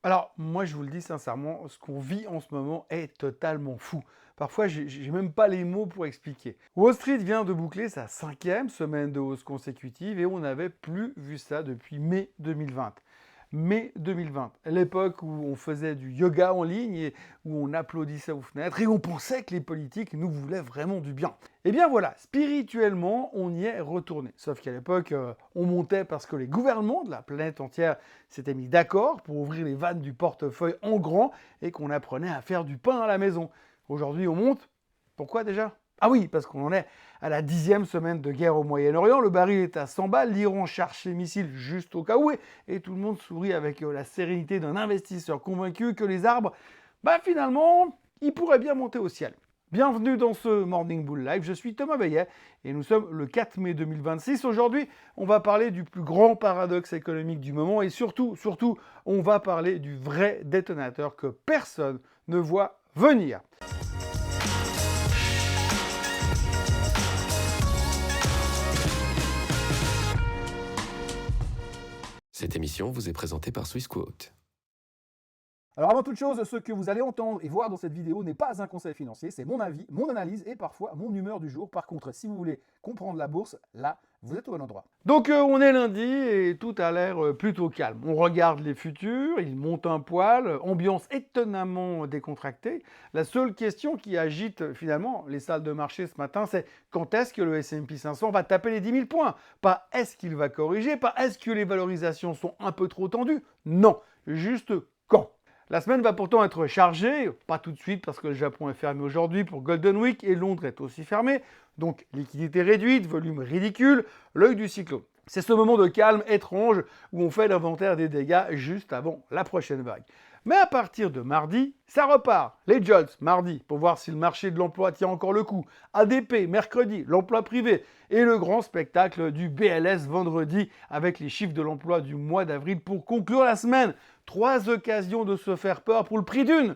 Alors, moi, je vous le dis sincèrement, ce qu'on vit en ce moment est totalement fou. Parfois, j'ai même pas les mots pour expliquer. Wall Street vient de boucler sa 5e semaine de hausse consécutive et on n'avait plus vu ça depuis mai 2020. Mai 2020, l'époque où on faisait du yoga en ligne et où on applaudissait aux fenêtres et on pensait que les politiques nous voulaient vraiment du bien. Eh bien voilà, spirituellement, on y est retourné. Sauf qu'à l'époque, on montait parce que les gouvernements de la planète entière s'étaient mis d'accord pour ouvrir les vannes du portefeuille en grand et qu'on apprenait à faire du pain à la maison. Aujourd'hui, on monte. Pourquoi déjà? Ah oui, parce qu'on en est à la 10e semaine de guerre au Moyen-Orient. Le baril est à 100 balles, l'Iran cherche ses missiles juste au cas où, et tout le monde sourit avec la sérénité d'un investisseur convaincu que les arbres, finalement, ils pourraient bien monter au ciel. Bienvenue dans ce Morning Bull Live, je suis Thomas Veillet et nous sommes le 4 mai 2026. Aujourd'hui, on va parler du plus grand paradoxe économique du moment et surtout, on va parler du vrai détonateur que personne ne voit venir. Cette émission vous est présentée par Swissquote. Alors avant toute chose, ce que vous allez entendre et voir dans cette vidéo n'est pas un conseil financier, c'est mon avis, mon analyse et parfois mon humeur du jour. Par contre, si vous voulez comprendre la bourse, là, vous êtes au bon endroit. Donc on est lundi et tout a l'air plutôt calme. On regarde les futurs, ils montent un poil, ambiance étonnamment décontractée. La seule question qui agite finalement les salles de marché ce matin, c'est quand est-ce que le S&P 500 va taper les 10 000 points? Pas est-ce qu'il va corriger, pas est-ce que les valorisations sont un peu trop tendues? Non, juste quand. La semaine va pourtant être chargée, pas tout de suite parce que le Japon est fermé aujourd'hui pour Golden Week et Londres est aussi fermé, donc liquidité réduite, volume ridicule, l'œil du cyclone. C'est ce moment de calme étrange où on fait l'inventaire des dégâts juste avant la prochaine vague. Mais à partir de mardi, ça repart. Les jolts, mardi, pour voir si le marché de l'emploi tient encore le coup. ADP, mercredi, l'emploi privé. Et le grand spectacle du BLS vendredi avec les chiffres de l'emploi du mois d'avril pour conclure la semaine. 3 occasions de se faire peur pour le prix d'une.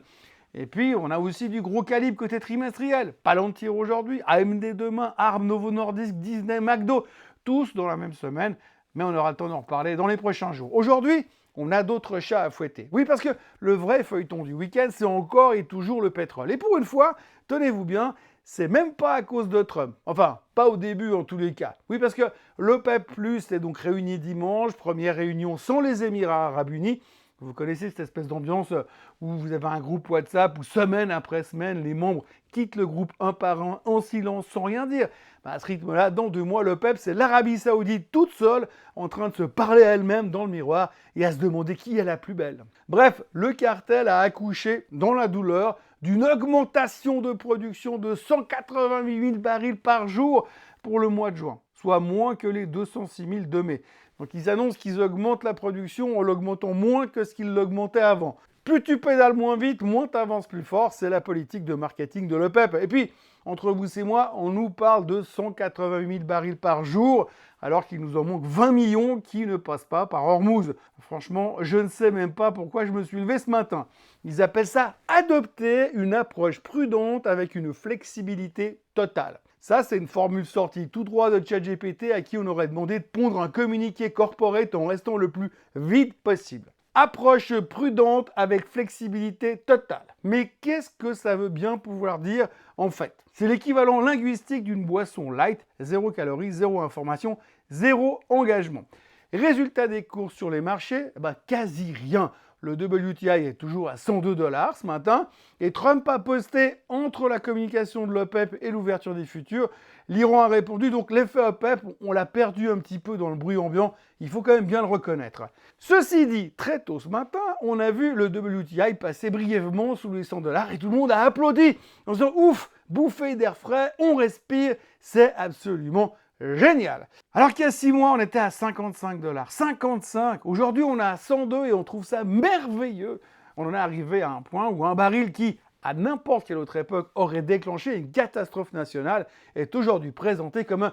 Et puis, on a aussi du gros calibre côté trimestriel. Palantir aujourd'hui, AMD demain, ARM, Novo Nordisk, Disney, McDo, tous dans la même semaine. Mais on aura le temps d'en reparler dans les prochains jours. Aujourd'hui, on a d'autres chats à fouetter. Oui, parce que le vrai feuilleton du week-end, c'est encore et toujours le pétrole. Et pour une fois, tenez-vous bien, c'est même pas à cause de Trump. Enfin, pas au début en tous les cas. Oui, parce que l'OPEP+, est donc réuni dimanche, première réunion sans les Émirats Arabes Unis. Vous connaissez cette espèce d'ambiance où vous avez un groupe WhatsApp où semaine après semaine, les membres quittent le groupe un par un en silence sans rien dire. À ce rythme-là, dans 2 mois, le PEP, c'est l'Arabie Saoudite toute seule en train de se parler à elle-même dans le miroir et à se demander qui est la plus belle. Bref, le cartel a accouché dans la douleur d'une augmentation de production de 188 000 barils par jour pour le mois de juin, soit moins que les 206 000 de mai. Donc ils annoncent qu'ils augmentent la production en l'augmentant moins que ce qu'ils l'augmentaient avant. Plus tu pédales moins vite, moins tu avances plus fort, c'est la politique de marketing de l'OPEP. Et puis, entre vous et moi, on nous parle de 188 000 barils par jour, alors qu'il nous en manque 20 millions qui ne passent pas par Hormuz. Franchement, je ne sais même pas pourquoi je me suis levé ce matin. Ils appellent ça adopter une approche prudente avec une flexibilité totale. Ça, c'est une formule sortie tout droit de ChatGPT à qui on aurait demandé de pondre un communiqué corporate en restant le plus vite possible. Approche prudente avec flexibilité totale. Mais qu'est-ce que ça veut bien pouvoir dire en fait? C'est l'équivalent linguistique d'une boisson light, 0 calories, 0 information, 0 engagement. Résultat des courses sur les marchés, quasi rien. Le WTI est toujours à 102 $ ce matin. Et Trump a posté entre la communication de l'OPEP et l'ouverture des futurs. L'Iran a répondu, donc l'effet OPEP, on l'a perdu un petit peu dans le bruit ambiant. Il faut quand même bien le reconnaître. Ceci dit, très tôt ce matin, on a vu le WTI passer brièvement sous les 100 $ et tout le monde a applaudi en disant « Ouf, bouffée d'air frais, on respire, c'est absolument génial !» Alors qu'il y a 6 mois, on était à 55 $. 55 ! Aujourd'hui, on est à 102 et on trouve ça merveilleux. On en est arrivé à un point où un baril qui, à n'importe quelle autre époque, aurait déclenché une catastrophe nationale est aujourd'hui présenté comme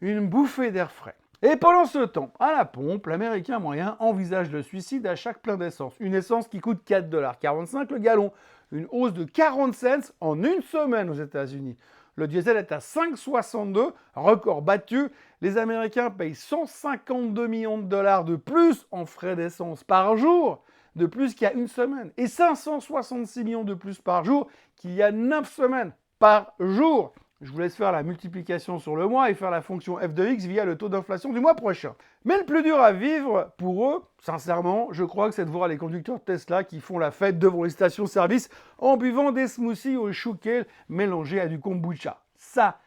une bouffée d'air frais. Et pendant ce temps, à la pompe, l'Américain moyen envisage le suicide à chaque plein d'essence. Une essence qui coûte 4,45 $ le gallon. Une hausse de 40 cents en une semaine aux États-Unis. Le diesel est à 5,62, record battu. Les Américains payent 152 millions de dollars de plus en frais d'essence par jour. de plus qu'il y a une semaine et 566 millions de plus par jour qu'il y a 9 semaines par jour. Je vous laisse faire la multiplication sur le mois et faire la fonction f de x via le taux d'inflation du mois prochain. Mais le plus dur à vivre pour eux, sincèrement, je crois que c'est de voir les conducteurs Tesla qui font la fête devant les stations-service en buvant des smoothies au chou kale mélangés à du kombucha. Ça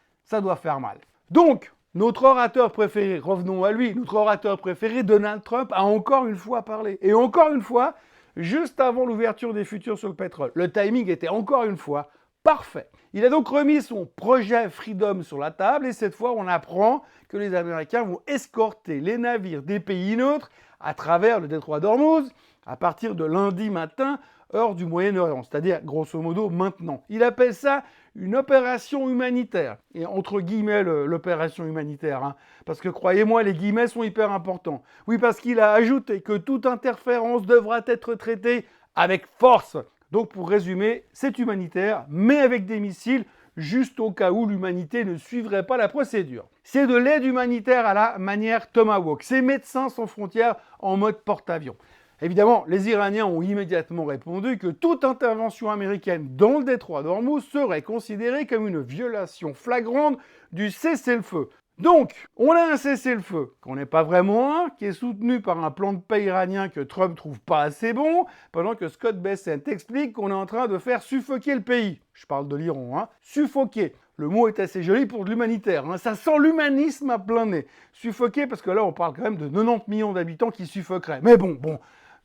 doit faire mal. Donc, notre orateur préféré, revenons à lui, notre orateur préféré, Donald Trump, a encore une fois parlé. Et encore une fois, juste avant l'ouverture des futurs sur le pétrole. Le timing était encore une fois parfait. Il a donc remis son projet Freedom sur la table et cette fois, on apprend que les Américains vont escorter les navires des pays neutres à travers le détroit d'Ormuz à partir de lundi matin, heure du Moyen-Orient, c'est-à-dire grosso modo maintenant. Il appelle ça une opération humanitaire. Et entre guillemets, l'opération humanitaire, hein, parce que croyez-moi, les guillemets sont hyper importants. Oui, parce qu'il a ajouté que toute interférence devra être traitée avec force. Donc pour résumer, c'est humanitaire, mais avec des missiles, juste au cas où l'humanité ne suivrait pas la procédure. C'est de l'aide humanitaire à la manière Tomahawk. C'est Médecins sans frontières en mode porte-avions. Évidemment, les Iraniens ont immédiatement répondu que toute intervention américaine dans le détroit d'Ormuz serait considérée comme une violation flagrante du cessez-le-feu. Donc, on a un cessez-le-feu, qu'on n'est pas vraiment un, qui est soutenu par un plan de paix iranien que Trump trouve pas assez bon, pendant que Scott Bessent explique qu'on est en train de faire suffoquer le pays. Je parle de l'Iran, hein. Suffoquer. Le mot est assez joli pour de l'humanitaire, hein. Ça sent l'humanisme à plein nez. Suffoquer, parce que là, on parle quand même de 90 millions d'habitants qui suffoqueraient. Mais bon,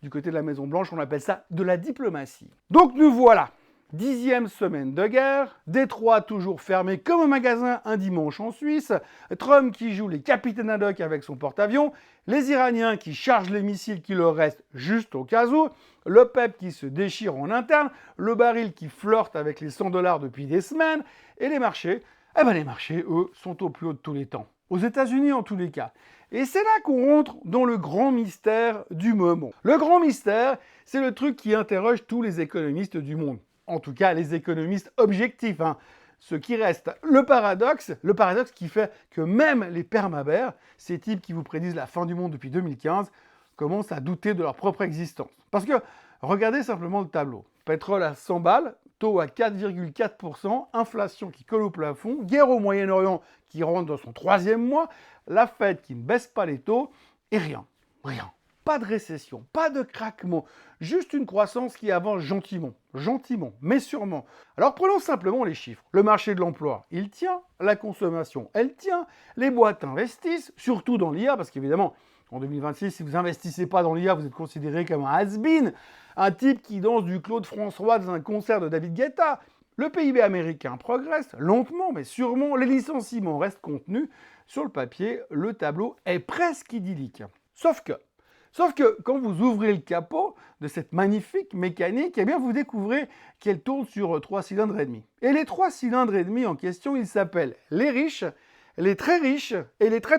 du côté de la Maison-Blanche, on appelle ça de la diplomatie. Donc nous voilà. 10e semaine de guerre, Détroit toujours fermé comme un magasin un dimanche en Suisse, Trump qui joue les capitaines ad hoc avec son porte-avions, les Iraniens qui chargent les missiles qui leur restent juste au cas où, le PEP qui se déchire en interne, le baril qui flirte avec les 100 $ depuis des semaines, et les marchés, les marchés, eux, sont au plus haut de tous les temps. Aux États-Unis en tous les cas. Et c'est là qu'on rentre dans le grand mystère du moment. Le grand mystère, c'est le truc qui interroge tous les économistes du monde. En tout cas, les économistes objectifs, hein. Ce qui reste, le paradoxe qui fait que même les permabères, ces types qui vous prédisent la fin du monde depuis 2015, commencent à douter de leur propre existence. Parce que, regardez simplement le tableau. Pétrole à 100 balles, taux à 4,4%, inflation qui colle au plafond, guerre au Moyen-Orient qui rentre dans son 3e mois, la Fed qui ne baisse pas les taux, et rien. Pas de récession, pas de craquement, juste une croissance qui avance gentiment, mais sûrement. Alors prenons simplement les chiffres. Le marché de l'emploi, il tient, la consommation, elle tient, les boîtes investissent, surtout dans l'IA, parce qu'évidemment, en 2026, si vous n'investissez pas dans l'IA, vous êtes considéré comme un has-been, un type qui danse du Claude François dans un concert de David Guetta. Le PIB américain progresse, lentement mais sûrement, les licenciements restent contenus. Sur le papier, le tableau est presque idyllique. Sauf que quand vous ouvrez le capot de cette magnifique mécanique, eh bien vous découvrez qu'elle tourne sur 3 cylindres et demi. Et les 3 cylindres et demi en question, ils s'appellent les riches, les très riches et les très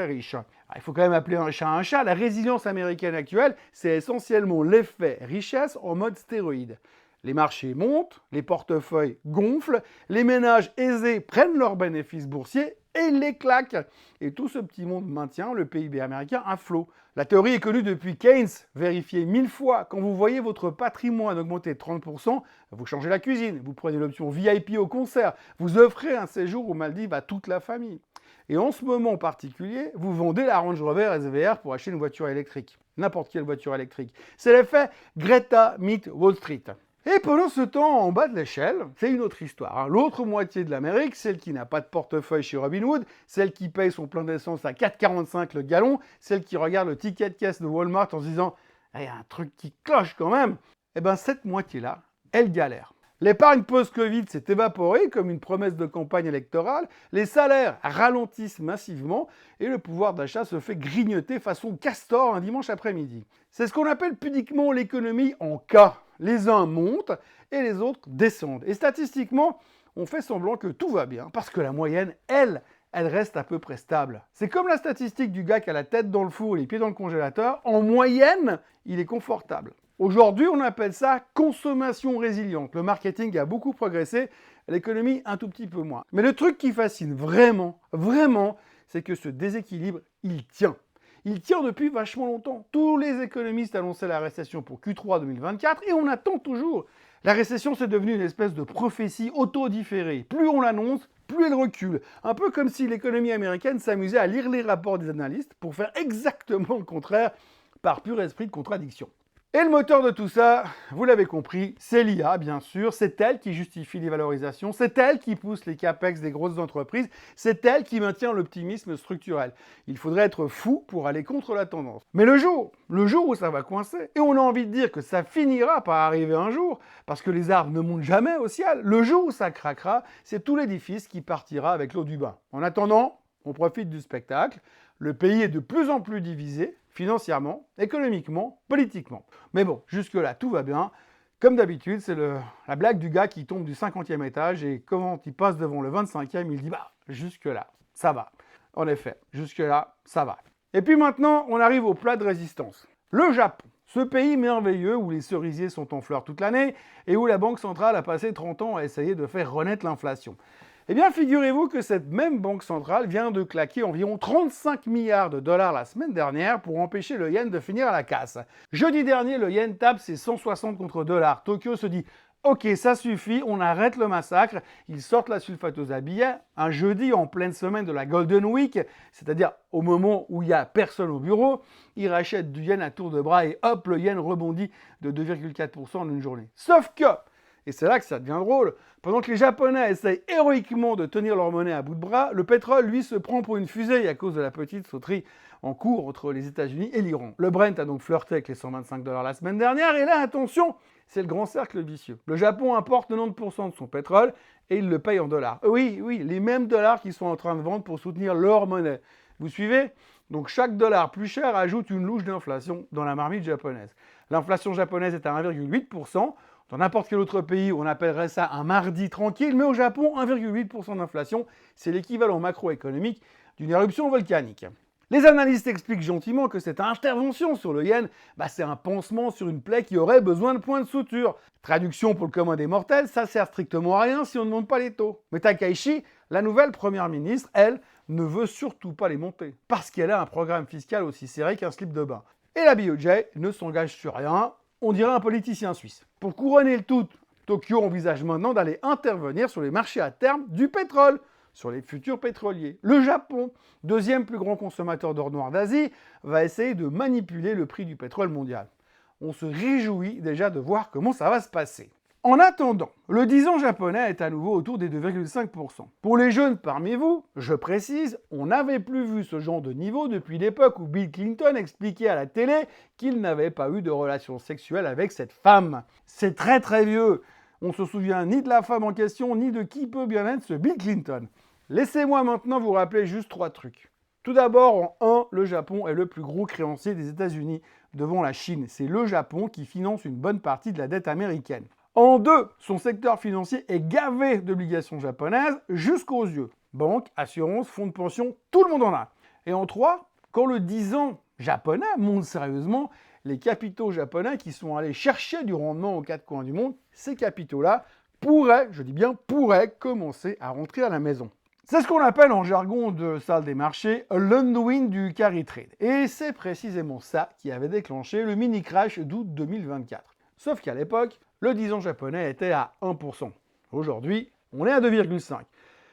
riches. Alors, il faut quand même appeler un chat un chat. La résilience américaine actuelle, c'est essentiellement l'effet richesse en mode stéroïde. Les marchés montent, les portefeuilles gonflent, les ménages aisés prennent leurs bénéfices boursiers et les claquent. Et tout ce petit monde maintient le PIB américain à flot. La théorie est connue depuis Keynes, vérifiée 1000 fois. Quand vous voyez votre patrimoine augmenter de 30%, vous changez la cuisine, vous prenez l'option VIP au concert, vous offrez un séjour aux Maldives à toute la famille. Et en ce moment particulier, vous vendez la Range Rover SVR pour acheter une voiture électrique. N'importe quelle voiture électrique. C'est l'effet Greta meet Wall Street. Et pendant ce temps, en bas de l'échelle, c'est une autre histoire, hein. L'autre moitié de l'Amérique, celle qui n'a pas de portefeuille chez Robinhood, celle qui paye son plein d'essence à 4,45 le gallon, celle qui regarde le ticket de caisse de Walmart en se disant « il y a un truc qui cloche quand même », eh bien cette moitié-là, elle galère. L'épargne post-Covid s'est évaporée comme une promesse de campagne électorale, les salaires ralentissent massivement et le pouvoir d'achat se fait grignoter façon castor un dimanche après-midi. C'est ce qu'on appelle pudiquement l'économie en K. Les uns montent et les autres descendent. Et statistiquement, on fait semblant que tout va bien parce que la moyenne, elle reste à peu près stable. C'est comme la statistique du gars qui a la tête dans le four et les pieds dans le congélateur. En moyenne, il est confortable. Aujourd'hui, on appelle ça consommation résiliente. Le marketing a beaucoup progressé, l'économie un tout petit peu moins. Mais le truc qui fascine vraiment, c'est que ce déséquilibre, il tient. Il tient depuis vachement longtemps. Tous les économistes annonçaient la récession pour Q3 2024 et on attend toujours. La récession, c'est devenu une espèce de prophétie auto-différée. Plus on l'annonce, plus elle recule. Un peu comme si l'économie américaine s'amusait à lire les rapports des analystes pour faire exactement le contraire par pur esprit de contradiction. Et le moteur de tout ça, vous l'avez compris, c'est l'IA, bien sûr. C'est elle qui justifie les valorisations, c'est elle qui pousse les capex des grosses entreprises, c'est elle qui maintient l'optimisme structurel. Il faudrait être fou pour aller contre la tendance. Mais le jour où ça va coincer, et on a envie de dire que ça finira par arriver un jour, parce que les arbres ne montent jamais au ciel, le jour où ça craquera, c'est tout l'édifice qui partira avec l'eau du bain. En attendant, on profite du spectacle. Le pays est de plus en plus divisé, financièrement, économiquement, politiquement. Mais bon, jusque-là, tout va bien. Comme d'habitude, c'est la blague du gars qui tombe du 50e étage et quand il passe devant le 25e, il dit « Bah, jusque-là, ça va. » En effet, jusque-là, ça va. Et puis maintenant, on arrive au plat de résistance. Le Japon, ce pays merveilleux où les cerisiers sont en fleurs toute l'année et où la Banque centrale a passé 30 ans à essayer de faire renaître l'inflation. Eh bien, figurez-vous que cette même banque centrale vient de claquer environ 35 milliards de dollars la semaine dernière pour empêcher le yen de finir à la casse. Jeudi dernier, le yen tape ses 160 contre $. Tokyo se dit « Ok, ça suffit, on arrête le massacre ». Ils sortent la sulfateuse à billets, un jeudi en pleine semaine de la Golden Week, c'est-à-dire au moment où il n'y a personne au bureau, ils rachètent du yen à tour de bras et hop, le yen rebondit de 2,4% en une journée. Sauf que, et c'est là que ça devient drôle, pendant que les Japonais essayent héroïquement de tenir leur monnaie à bout de bras, le pétrole, lui, se prend pour une fusée à cause de la petite sauterie en cours entre les États-Unis et l'Iran. Le Brent a donc flirté avec les 125 $ la semaine dernière, et là, attention, c'est le grand cercle vicieux. Le Japon importe 90% de son pétrole et il le paye en dollars. Oui, les mêmes dollars qu'ils sont en train de vendre pour soutenir leur monnaie. Vous suivez ? Donc chaque dollar plus cher ajoute une louche d'inflation dans la marmite japonaise. L'inflation japonaise est à 1,8%. Dans n'importe quel autre pays, on appellerait ça un mardi tranquille, mais au Japon, 1,8% d'inflation, c'est l'équivalent macroéconomique d'une éruption volcanique. Les analystes expliquent gentiment que cette intervention sur le yen, c'est un pansement sur une plaie qui aurait besoin de points de suture. Traduction pour le commun des mortels, ça sert strictement à rien si on ne monte pas les taux. Mais Takaichi, la nouvelle première ministre, elle, ne veut surtout pas les monter, parce qu'elle a un programme fiscal aussi serré qu'un slip de bain. Et la BOJ ne s'engage sur rien, on dirait un politicien suisse. Pour couronner le tout, Tokyo envisage maintenant d'aller intervenir sur les marchés à terme du pétrole, sur les futurs pétroliers. Le Japon, deuxième plus grand consommateur d'or noir d'Asie, va essayer de manipuler le prix du pétrole mondial. On se réjouit déjà de voir comment ça va se passer. En attendant, le 10 ans japonais est à nouveau autour des 2,5%. Pour les jeunes parmi vous, je précise, on n'avait plus vu ce genre de niveau depuis l'époque où Bill Clinton expliquait à la télé qu'il n'avait pas eu de relation sexuelle avec cette femme. C'est très très vieux. On se souvient ni de la femme en question, ni de qui peut bien être ce Bill Clinton. Laissez-moi maintenant vous rappeler juste 3 trucs. Tout d'abord, en 1, le Japon est le plus gros créancier des États-Unis devant la Chine. C'est le Japon qui finance une bonne partie de la dette américaine. En 2, son secteur financier est gavé d'obligations japonaises jusqu'aux yeux. Banques, assurances, fonds de pension, tout le monde en a. Et en 3, quand le 10 ans japonais monte sérieusement, les capitaux japonais qui sont allés chercher du rendement aux 4 coins du monde, ces capitaux-là pourraient, je dis bien pourraient, commencer à rentrer à la maison. C'est ce qu'on appelle en jargon de salle des marchés l'unwind du carry trade. Et c'est précisément ça qui avait déclenché le mini-crash d'août 2024. Sauf qu'à l'époque, le 10 ans japonais était à 1%. Aujourd'hui, on est à 2,5%.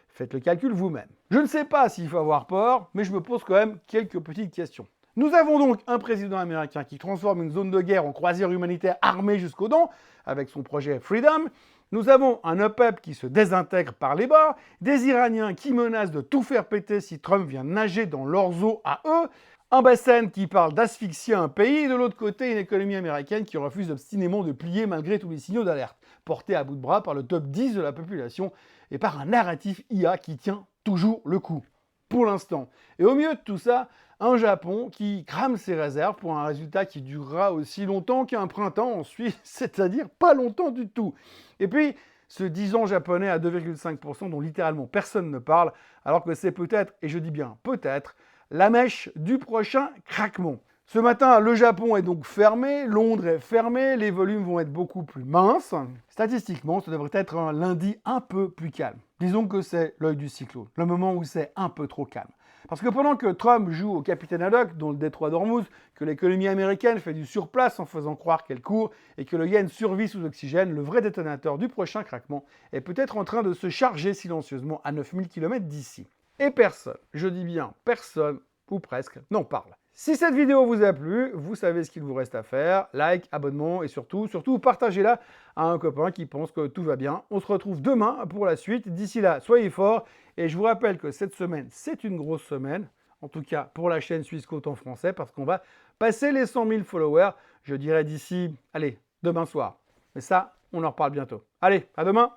Faites le calcul vous-même. Je ne sais pas s'il faut avoir peur, mais je me pose quand même quelques petites questions. Nous avons donc un président américain qui transforme une zone de guerre en croisière humanitaire armée jusqu'aux dents, avec son projet Freedom. Nous avons un OPEP qui se désintègre par les bas, des Iraniens qui menacent de tout faire péter si Trump vient nager dans leurs eaux à eux, un Biden qui parle d'asphyxier un pays, et de l'autre côté, une économie américaine qui refuse obstinément de plier malgré tous les signaux d'alerte, portés à bout de bras par le top 10 de la population et par un narratif IA qui tient toujours le coup, pour l'instant. Et au milieu de tout ça, un Japon qui crame ses réserves pour un résultat qui durera aussi longtemps qu'un printemps en Suisse, c'est-à-dire pas longtemps du tout. Et puis, ce 10 ans japonais à 2,5% dont littéralement personne ne parle, alors que c'est peut-être, et je dis bien peut-être, la mèche du prochain craquement. Ce matin, le Japon est donc fermé, Londres est fermé, les volumes vont être beaucoup plus minces. Statistiquement, ça devrait être un lundi un peu plus calme. Disons que c'est l'œil du cyclone, le moment où c'est un peu trop calme. Parce que pendant que Trump joue au capitaine Haddock dans le détroit d'Ormuz, que l'économie américaine fait du surplace en faisant croire qu'elle court et que le yen survit sous oxygène, le vrai détonateur du prochain craquement est peut-être en train de se charger silencieusement à 9000 km d'ici. Et personne, je dis bien personne, ou presque, n'en parle. Si cette vidéo vous a plu, vous savez ce qu'il vous reste à faire. Like, abonnement et surtout, partagez-la à un copain qui pense que tout va bien. On se retrouve demain pour la suite. D'ici là, soyez forts. Et je vous rappelle que cette semaine, c'est une grosse semaine. En tout cas, pour la chaîne Swissquote en français, parce qu'on va passer les 100 000 followers. Je dirais d'ici, allez, demain soir. Mais ça, on en reparle bientôt. Allez, à demain.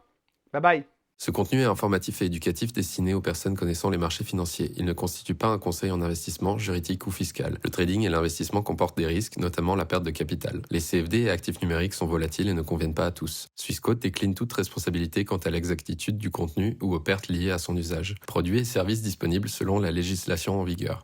Bye bye. Ce contenu est informatif et éducatif destiné aux personnes connaissant les marchés financiers. Il ne constitue pas un conseil en investissement, juridique ou fiscal. Le trading et l'investissement comportent des risques, notamment la perte de capital. Les CFD et actifs numériques sont volatiles et ne conviennent pas à tous. Swissquote décline toute responsabilité quant à l'exactitude du contenu ou aux pertes liées à son usage. Produits et services disponibles selon la législation en vigueur.